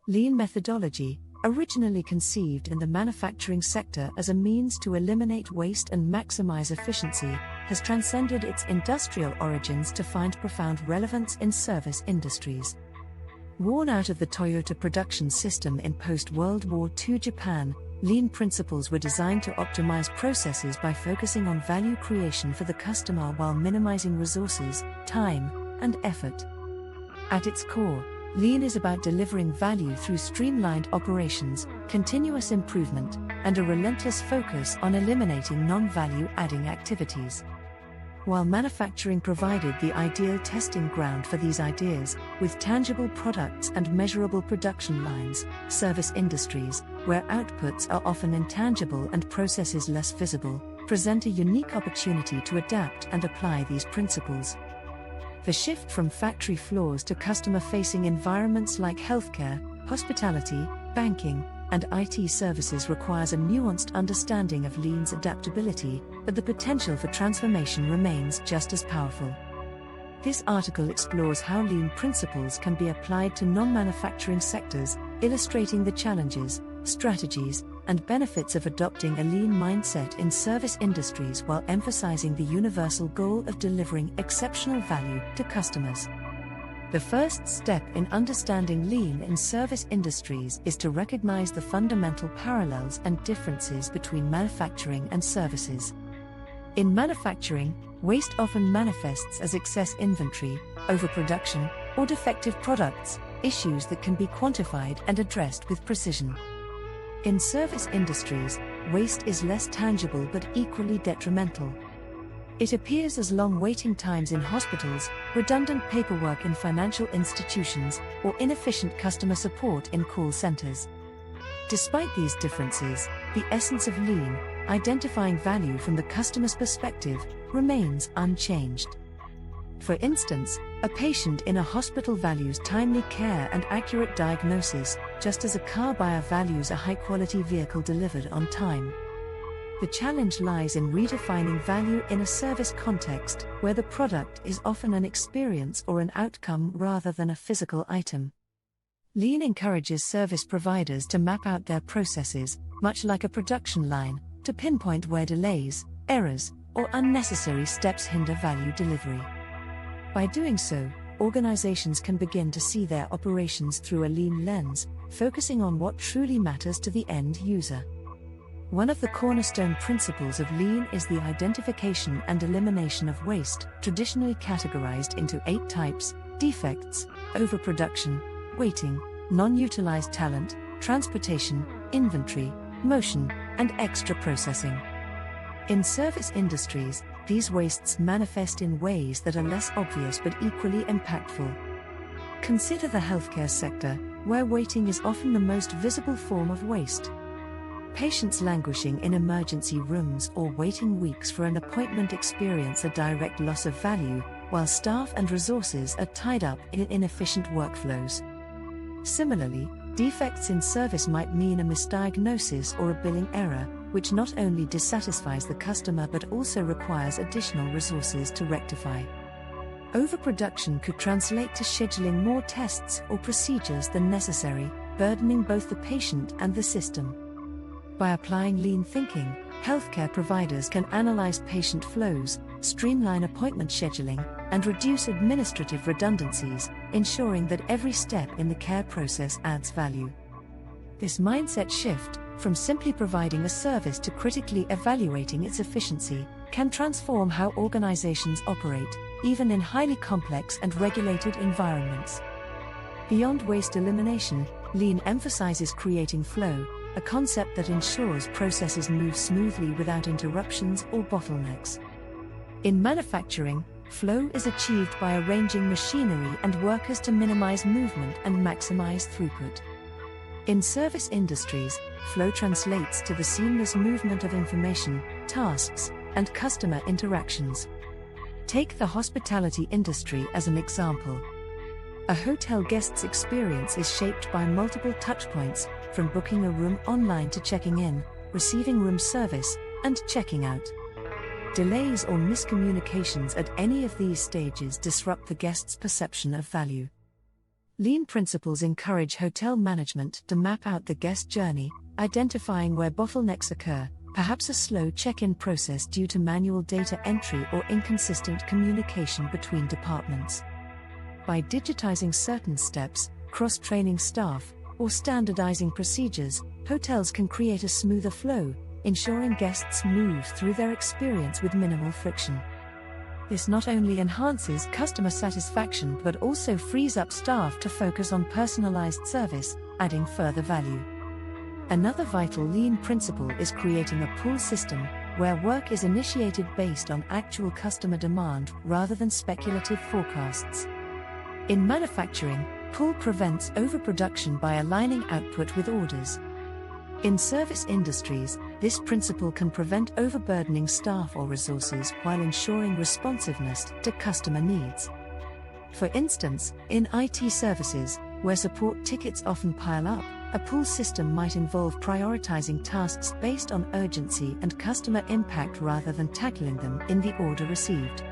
Lean methodology, originally conceived in the manufacturing sector as a means to eliminate waste and maximize efficiency, has transcended its industrial origins to find profound relevance in service industries. Worn out of the Toyota production system in post-World War II Japan, Lean principles were designed to optimize processes by focusing on value creation for the customer while minimizing resources, time, and effort. At its core, Lean is about delivering value through streamlined operations, continuous improvement, and a relentless focus on eliminating non-value-adding activities. While manufacturing provided the ideal testing ground for these ideas, with tangible products and measurable production lines, service industries, where outputs are often intangible and processes less visible, present a unique opportunity to adapt and apply these principles. The shift from factory floors to customer-facing environments like healthcare, hospitality, banking, and IT services requires a nuanced understanding of Lean's adaptability, but the potential for transformation remains just as powerful. This article explores how Lean principles can be applied to non-manufacturing sectors, illustrating the challenges, strategies, and benefits of adopting a Lean mindset in service industries while emphasizing the universal goal of delivering exceptional value to customers. The first step in understanding Lean in service industries is to recognize the fundamental parallels and differences between manufacturing and services. In manufacturing, waste often manifests as excess inventory, overproduction, or defective products, issues that can be quantified and addressed with precision. In service industries, waste is less tangible but equally detrimental. It appears as long waiting times in hospitals, redundant paperwork in financial institutions, or inefficient customer support in call centers. Despite these differences, the essence of Lean, identifying value from the customer's perspective, remains unchanged. For instance, a patient in a hospital values timely care and accurate diagnosis, just as a car buyer values a high-quality vehicle delivered on time. The challenge lies in redefining value in a service context, where the product is often an experience or an outcome rather than a physical item. Lean encourages service providers to map out their processes, much like a production line, to pinpoint where delays, errors, or unnecessary steps hinder value delivery. By doing so, organizations can begin to see their operations through a Lean lens, focusing on what truly matters to the end user. One of the cornerstone principles of Lean is the identification and elimination of waste, traditionally categorized into 8 types: defects, overproduction, waiting, non-utilized talent, transportation, inventory, motion, and extra processing. In service industries, these wastes manifest in ways that are less obvious but equally impactful. Consider the healthcare sector, where waiting is often the most visible form of waste. Patients languishing in emergency rooms or waiting weeks for an appointment experience a direct loss of value, while staff and resources are tied up in inefficient workflows. Similarly, defects in service might mean a misdiagnosis or a billing error, which not only dissatisfies the customer but also requires additional resources to rectify. Overproduction could translate to scheduling more tests or procedures than necessary, burdening both the patient and the system. By applying Lean thinking, healthcare providers can analyze patient flows, streamline appointment scheduling, and reduce administrative redundancies, ensuring that every step in the care process adds value. This mindset shift, from simply providing a service to critically evaluating its efficiency, can transform how organizations operate, even in highly complex and regulated environments. Beyond waste elimination, Lean emphasizes creating flow, a concept that ensures processes move smoothly without interruptions or bottlenecks. In manufacturing, flow is achieved by arranging machinery and workers to minimize movement and maximize throughput. In service industries, flow translates to the seamless movement of information, tasks, and customer interactions. Take the hospitality industry as an example. A hotel guest's experience is shaped by multiple touchpoints, from booking a room online to checking in, receiving room service, and checking out. Delays or miscommunications at any of these stages disrupt the guest's perception of value. Lean principles encourage hotel management to map out the guest journey, identifying where bottlenecks occur, perhaps a slow check-in process due to manual data entry or inconsistent communication between departments. By digitizing certain steps, cross-training staff, or standardizing procedures, hotels can create a smoother flow, ensuring guests move through their experience with minimal friction. This not only enhances customer satisfaction but also frees up staff to focus on personalized service, adding further value. Another vital lean principle is creating a pull system, where work is initiated based on actual customer demand rather than speculative forecasts. In manufacturing, pull prevents overproduction by aligning output with orders. In service industries, this principle can prevent overburdening staff or resources while ensuring responsiveness to customer needs. For instance, in IT services, where support tickets often pile up, a pull system might involve prioritizing tasks based on urgency and customer impact rather than tackling them in the order received.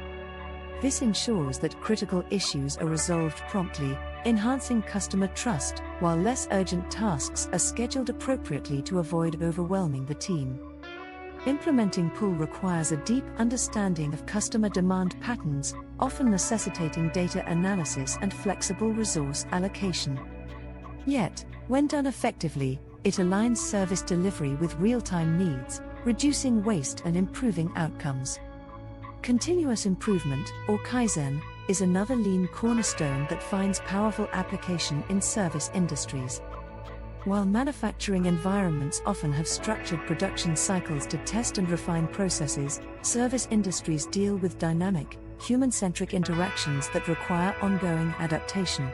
This ensures that critical issues are resolved promptly, enhancing customer trust, while less urgent tasks are scheduled appropriately to avoid overwhelming the team. Implementing pull requires a deep understanding of customer demand patterns, often necessitating data analysis and flexible resource allocation. Yet, when done effectively, it aligns service delivery with real-time needs, reducing waste and improving outcomes. Continuous improvement, or Kaizen, is another lean cornerstone that finds powerful application in service industries. While manufacturing environments often have structured production cycles to test and refine processes, service industries deal with dynamic, human-centric interactions that require ongoing adaptation.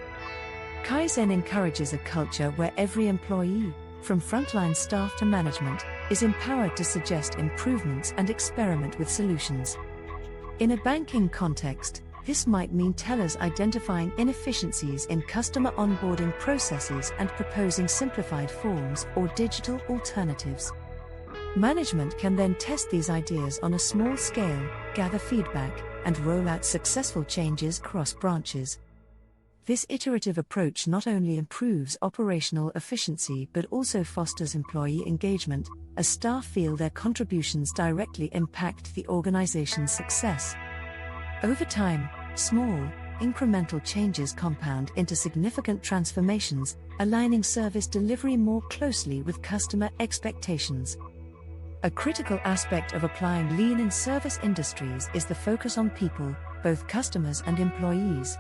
Kaizen encourages a culture where every employee, from frontline staff to management, is empowered to suggest improvements and experiment with solutions. In a banking context, this might mean tellers identifying inefficiencies in customer onboarding processes and proposing simplified forms or digital alternatives. Management can then test these ideas on a small scale, gather feedback, and roll out successful changes across branches. This iterative approach not only improves operational efficiency but also fosters employee engagement, as staff feel their contributions directly impact the organization's success. Over time, small, incremental changes compound into significant transformations, aligning service delivery more closely with customer expectations. A critical aspect of applying lean in service industries is the focus on people, both customers and employees.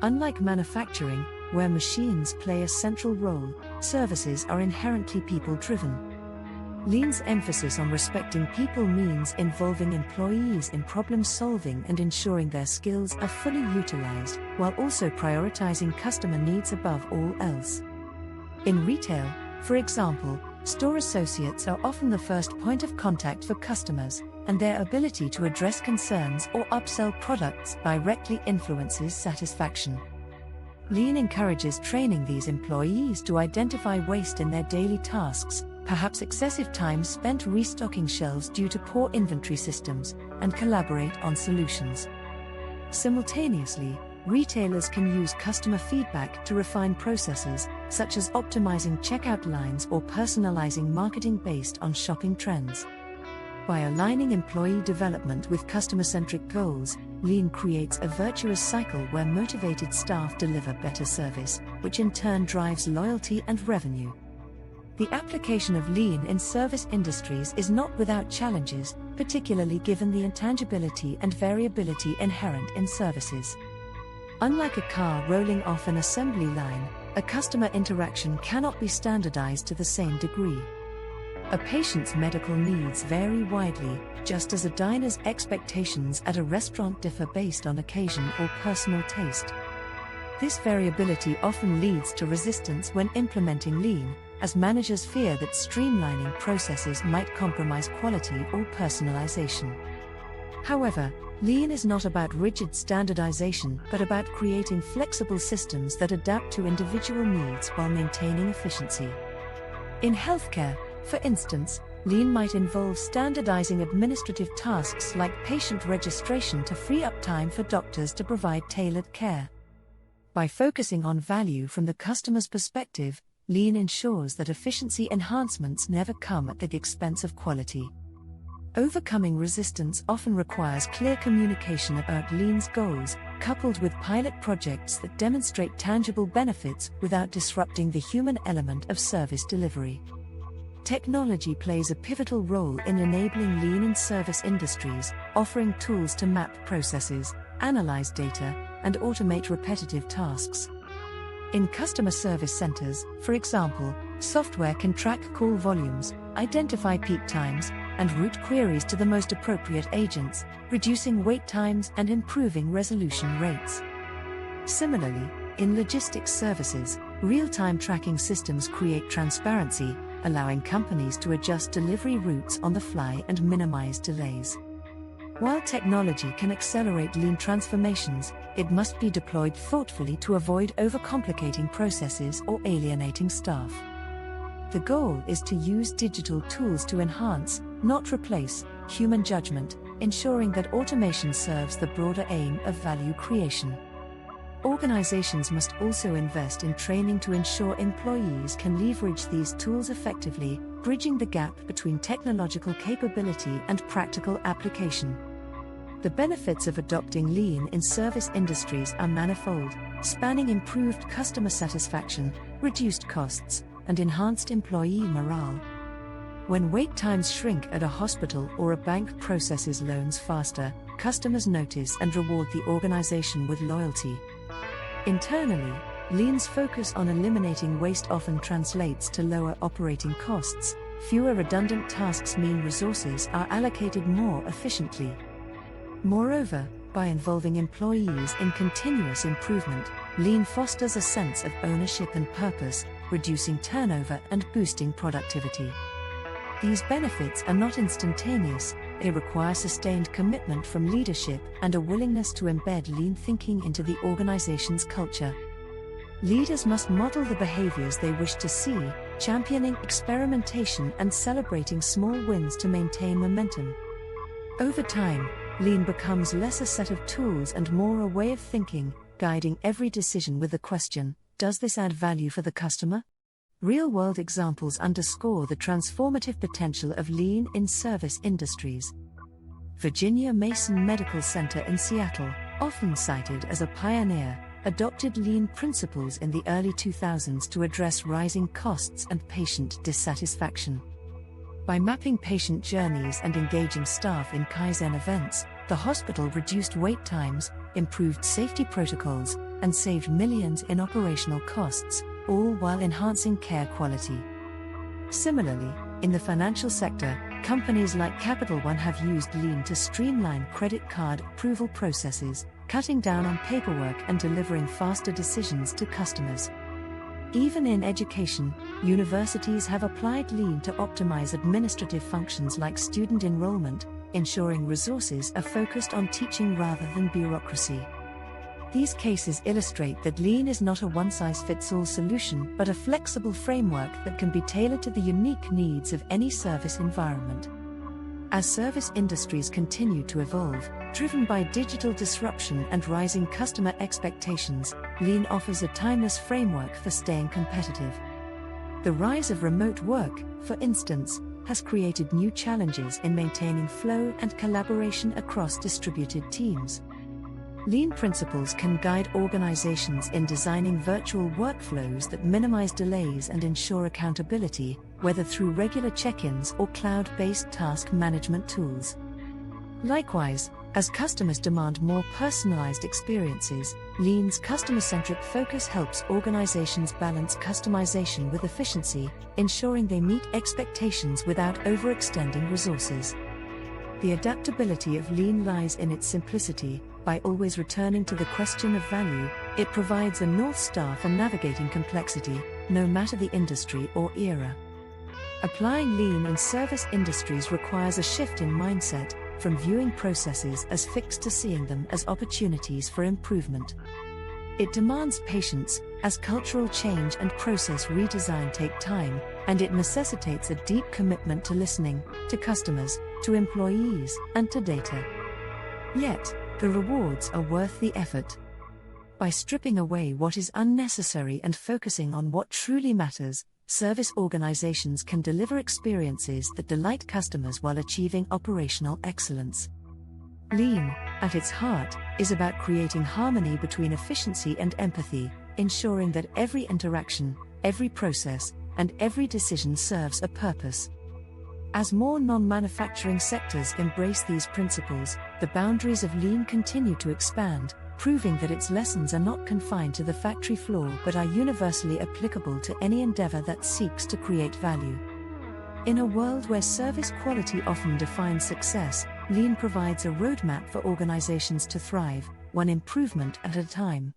Unlike manufacturing, where machines play a central role, services are inherently people-driven. Lean's emphasis on respecting people means involving employees in problem-solving and ensuring their skills are fully utilized, while also prioritizing customer needs above all else. In retail, for example, store associates are often the first point of contact for customers, and their ability to address concerns or upsell products directly influences satisfaction. Lean encourages training these employees to identify waste in their daily tasks, perhaps excessive time spent restocking shelves due to poor inventory systems, and collaborate on solutions. Simultaneously, retailers can use customer feedback to refine processes, such as optimizing checkout lines or personalizing marketing based on shopping trends. By aligning employee development with customer-centric goals, Lean creates a virtuous cycle where motivated staff deliver better service, which in turn drives loyalty and revenue. The application of Lean in service industries is not without challenges, particularly given the intangibility and variability inherent in services. Unlike a car rolling off an assembly line, a customer interaction cannot be standardized to the same degree. A patient's medical needs vary widely, just as a diner's expectations at a restaurant differ based on occasion or personal taste. This variability often leads to resistance when implementing Lean, as managers fear that streamlining processes might compromise quality or personalization. However, Lean is not about rigid standardization but about creating flexible systems that adapt to individual needs while maintaining efficiency. In healthcare, for instance, Lean might involve standardizing administrative tasks like patient registration to free up time for doctors to provide tailored care. By focusing on value from the customer's perspective, Lean ensures that efficiency enhancements never come at the expense of quality. Overcoming resistance often requires clear communication about Lean's goals, coupled with pilot projects that demonstrate tangible benefits without disrupting the human element of service delivery. Technology plays a pivotal role in enabling Lean in service industries, offering tools to map processes, analyze data, and automate repetitive tasks. In customer service centers, for example, software can track call volumes, identify peak times, and route queries to the most appropriate agents, reducing wait times and improving resolution rates. Similarly, in logistics services, real-time tracking systems create transparency, allowing companies to adjust delivery routes on the fly and minimize delays. While technology can accelerate Lean transformations, it must be deployed thoughtfully to avoid overcomplicating processes or alienating staff. The goal is to use digital tools to enhance, not replace, human judgment, ensuring that automation serves the broader aim of value creation. Organizations must also invest in training to ensure employees can leverage these tools effectively, bridging the gap between technological capability and practical application. The benefits of adopting Lean in service industries are manifold, spanning improved customer satisfaction, reduced costs, and enhanced employee morale. When wait times shrink at a hospital or a bank processes loans faster, customers notice and reward the organization with loyalty. Internally, Lean's focus on eliminating waste often translates to lower operating costs. Fewer redundant tasks mean resources are allocated more efficiently. Moreover, by involving employees in continuous improvement, Lean fosters a sense of ownership and purpose, reducing turnover and boosting productivity. These benefits are not instantaneous, they require sustained commitment from leadership and a willingness to embed Lean thinking into the organization's culture. Leaders must model the behaviors they wish to see, championing experimentation and celebrating small wins to maintain momentum. Over time, Lean becomes less a set of tools and more a way of thinking, guiding every decision with the question, does this add value for the customer? Real-world examples underscore the transformative potential of Lean in service industries. Virginia Mason Medical Center in Seattle, often cited as a pioneer, adopted Lean principles in the early 2000s to address rising costs and patient dissatisfaction. By mapping patient journeys and engaging staff in Kaizen events, the hospital reduced wait times, improved safety protocols, and saved millions in operational costs, all while enhancing care quality. Similarly, in the financial sector, companies like Capital One have used Lean to streamline credit card approval processes, cutting down on paperwork and delivering faster decisions to customers. Even in education, universities have applied Lean to optimize administrative functions like student enrollment, ensuring resources are focused on teaching rather than bureaucracy. These cases illustrate that Lean is not a one-size-fits-all solution but a flexible framework that can be tailored to the unique needs of any service environment. As service industries continue to evolve, driven by digital disruption and rising customer expectations, Lean offers a timeless framework for staying competitive. The rise of remote work, for instance, has created new challenges in maintaining flow and collaboration across distributed teams. Lean principles can guide organizations in designing virtual workflows that minimize delays and ensure accountability, whether through regular check-ins or cloud-based task management tools. Likewise, as customers demand more personalized experiences, Lean's customer-centric focus helps organizations balance customization with efficiency, ensuring they meet expectations without overextending resources. The adaptability of Lean lies in its simplicity. By always returning to the question of value, it provides a North Star for navigating complexity, no matter the industry or era. Applying Lean in service industries requires a shift in mindset, from viewing processes as fixed to seeing them as opportunities for improvement. It demands patience, as cultural change and process redesign take time, and it necessitates a deep commitment to listening, to customers, to employees, and to data. Yet, the rewards are worth the effort. By stripping away what is unnecessary and focusing on what truly matters, service organizations can deliver experiences that delight customers while achieving operational excellence. Lean, at its heart, is about creating harmony between efficiency and empathy, ensuring that every interaction, every process, and every decision serves a purpose. As more non-manufacturing sectors embrace these principles, the boundaries of Lean continue to expand, proving that its lessons are not confined to the factory floor but are universally applicable to any endeavor that seeks to create value. In a world where service quality often defines success, Lean provides a roadmap for organizations to thrive, one improvement at a time.